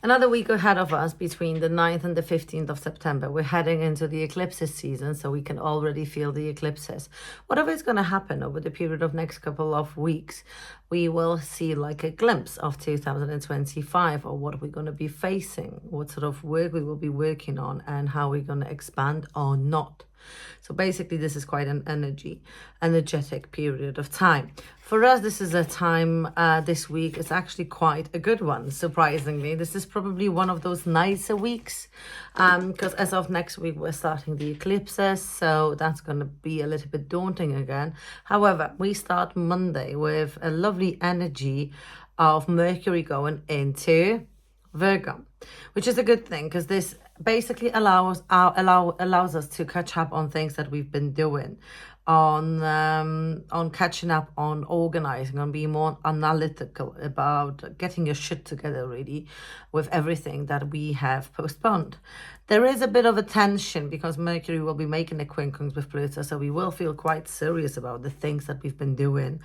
Another week ahead of us between the 9th and the 15th of September. We're heading into the eclipses season, so we can already feel the eclipses. Whatever is going to happen over the period of next couple of weeks, we will see like a glimpse of 2025 or what we're going to be facing, what sort of work we will be working on, and how we're going to expand or not. So basically, this is quite an energetic period of time. For us, this is a time this week. It's actually quite a good one, surprisingly. This is probably one of those nicer weeks because as of next week, we're starting the eclipses. So that's going to be a little bit daunting again. However, we start Monday with a lovely energy of Mercury going into Virgo, which is a good thing because this basically allows us to catch up on things that we've been doing, on catching up, on organizing, on being more analytical about getting your shit together really with everything that we have postponed. There is a bit of a tension because Mercury will be making a quincunx with Pluto, so we will feel quite serious about the things that we've been doing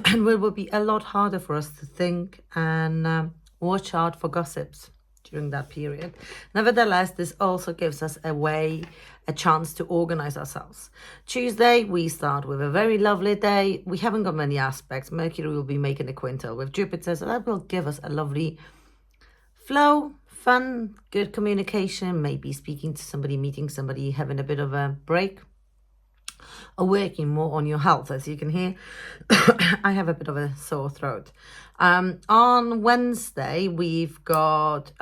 and it will be a lot harder for us to think and watch out for gossips during that period. Nevertheless, this also gives us a chance to organize ourselves. Tuesday, we start with a very lovely day. We haven't got many aspects. Mercury will be making a quintil with Jupiter, so that will give us a lovely flow, fun, good communication, maybe speaking to somebody, meeting somebody, having a bit of a break, or working more on your health. As you can hear, I have a bit of a sore throat. On Wednesday, we've got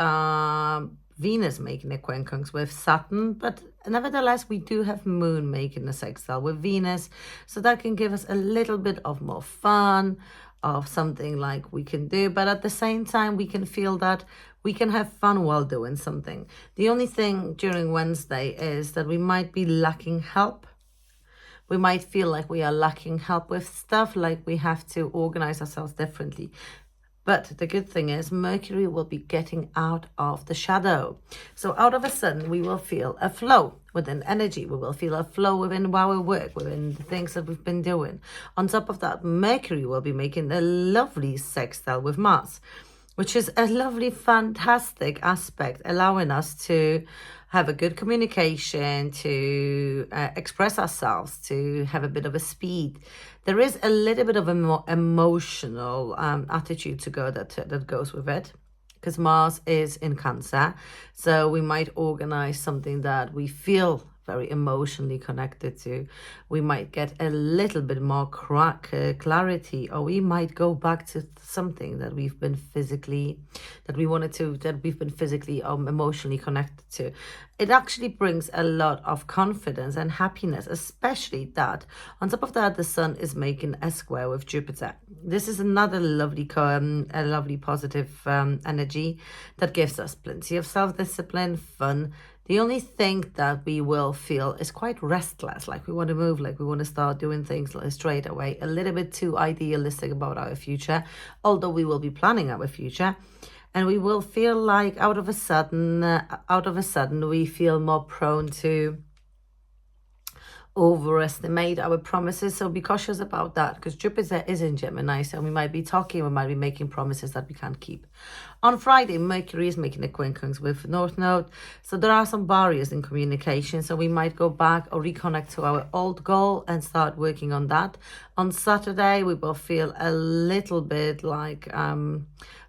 Venus making a quincunx with Saturn, but nevertheless, we do have Moon making a sextile with Venus, so that can give us a little bit of more fun, of something like we can do, but at the same time, we can feel that we can have fun while doing something. The only thing during Wednesday is that we might be lacking help. We might feel like we are lacking help with stuff, like we have to organize ourselves differently. But the good thing is Mercury will be getting out of the shadow. So out of a sudden, we will feel a flow within energy. We will feel a flow within our work, within the things that we've been doing. On top of that, Mercury will be making a lovely sextile with Mars, which is a lovely, fantastic aspect, allowing us to have a good communication, to express ourselves, to have a bit of a speed. There is a little bit of a more emotional attitude to go that goes with it, because Mars is in Cancer. So we might organize something that we feel very emotionally connected to. We might get a little bit more clarity, or we might go back to something that we've been physically, emotionally connected to. It actually brings a lot of confidence and happiness, especially that on top of that, the Sun is making a square with Jupiter. This is another lovely positive energy that gives us plenty of self-discipline, fun. The only thing that we will feel is quite restless, like we want to move, like we want to start doing things like straight away, a little bit too idealistic about our future, although we will be planning our future. And we will feel like out of a sudden, we feel more prone to overestimate our promises. So be cautious about that, because Jupiter is in Gemini, so we might be making promises that we can't keep. On Friday, Mercury is making a quincunx with North Node, so there are some barriers in communication, so we might go back or reconnect to our old goal and start working on that. On Saturday, we will feel a little bit like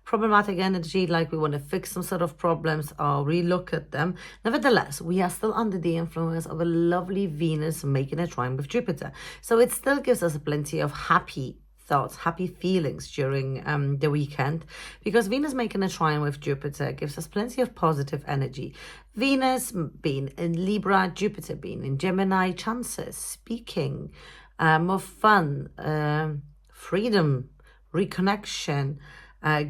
problematic energy, like we want to fix some sort of problems or relook at them. Nevertheless, we are still under the influence of a lovely Venus making a trine with Jupiter. So it still gives us plenty of happy thoughts, happy feelings during the weekend, because Venus making a trine with Jupiter gives us plenty of positive energy. Venus being in Libra, Jupiter being in Gemini, chances, speaking, more fun, freedom, reconnection,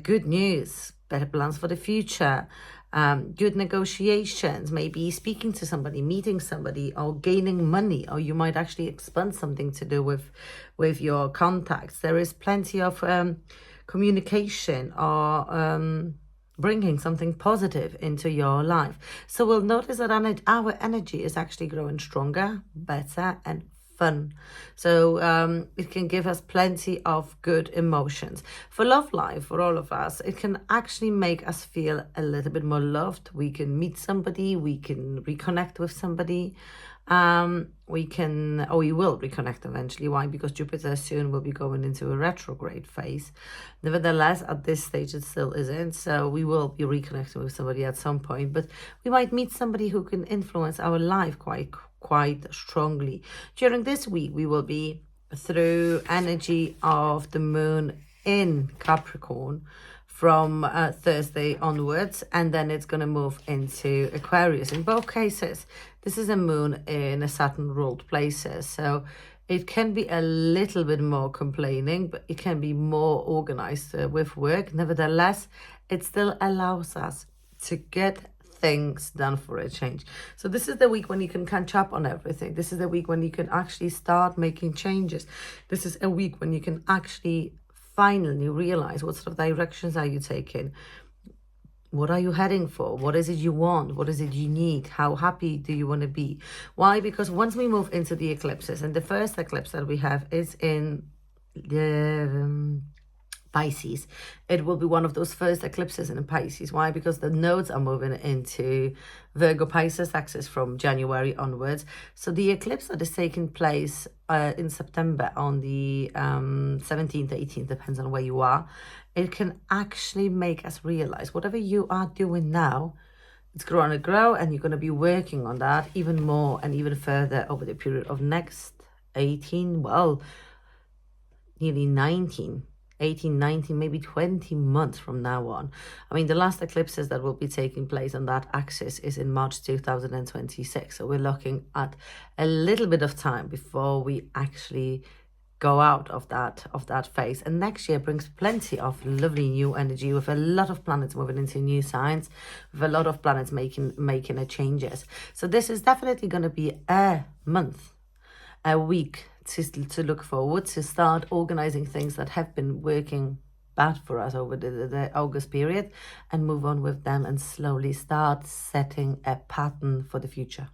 good news, better plans for the future, good negotiations, maybe speaking to somebody, meeting somebody, or gaining money, or you might actually expand something to do with your contacts. There is plenty of communication or bringing something positive into your life. So we'll notice that our energy is actually growing stronger, better, and fun. So it can give us plenty of good emotions. For love life, for all of us, it can actually make us feel a little bit more loved. We can meet somebody, we can reconnect with somebody. We will reconnect eventually. Why? Because Jupiter soon will be going into a retrograde phase. Nevertheless, at this stage, it still isn't. So we will be reconnecting with somebody at some point, but we might meet somebody who can influence our life quite strongly. During this week, we will be through energy of the moon in Capricorn from Thursday onwards, and then it's going to move into Aquarius. In both cases, this is a moon in a Saturn ruled places, so it can be a little bit more complaining, but it can be more organized with work. Nevertheless, it still allows us to get things done for a change. So this is the week when you can catch up on everything. This is the week when you can actually start making changes. This is a week when you can actually finally realize what sort of directions are you taking. What are you heading for? What is it you want? What is it you need? How happy do you want to be? Why? Because once we move into the eclipses, and the first eclipse that we have is in the Pisces. It will be one of those first eclipses in Pisces. Why? Because the nodes are moving into Virgo Pisces axis from January onwards. So the eclipse that is taking place in September on the 17th, 18th, depends on where you are, it can actually make us realize whatever you are doing now, it's going to grow, and you're going to be working on that even more and even further over the period of next 18, well, nearly 18, 19, maybe 20 months from now on. I mean, the last eclipses that will be taking place on that axis is in March 2026. So we're looking at a little bit of time before we actually go out of that phase. And next year brings plenty of lovely new energy, with a lot of planets moving into new signs, with a lot of planets making a changes. So this is definitely going to be a month, a week to look forward to, start organizing things that have been working bad for us over the August period, and move on with them and slowly start setting a pattern for the future.